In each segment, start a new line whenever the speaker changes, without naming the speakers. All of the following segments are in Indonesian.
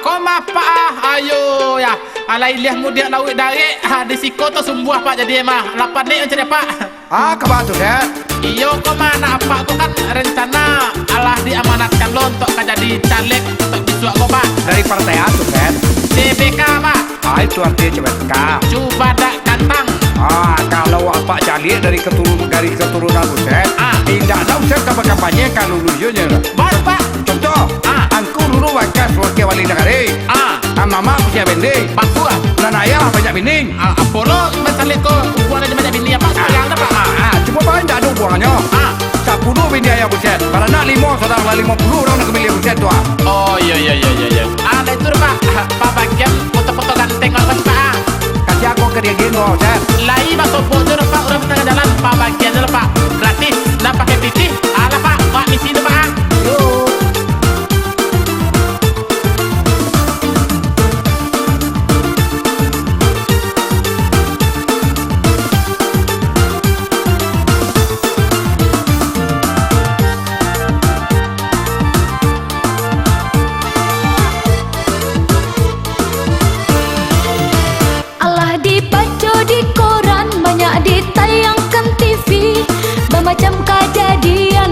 koma pak ayo ya. Alai liah mudia lawik dari di siko tu sumbuh pak jadi mah. Lapan ni macam pak.
Kebak tu dek.
Iyo koma nak apa tu kan rencana Allah diamanatkan lo untuk jadi caleg untuk bisuak kau pak.
Dari partai itu dek.
CBK pak.
Itu artinya CBK.
Coba dak gantang.
Kalau apa jadi dari keturunan Buset, tidak tahu saya apa kampanye kalau lucunya.
Baru pak.
Contoh, angku dulu wakas wakil wali negara. Mama punya bending.
Paku
Dan ayah banyak bending.
Apollo masalah ko buang aja banyak bini apa sayang dah pak.
Cuma banyak ada buangnya. 10 bini ayah Buset. Karena 5 sedang 50 orang nak milih Buset tu.
Oh iya. Ada itu pak. Pak bagian foto-foto ganteng apa pak?
Kasih aku ke dia gini Buset.
Lai masuk bodoh pak orang tengah jalan pak bagian dulu pak. Gratis. Nak pakai titih. Alah pak. Pak misi dulu pak.
Dibaca di koran, banyak ditayangkan TV, bermacam kejadian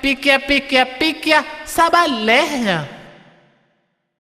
pikir-pikir-pikir sabalehnya.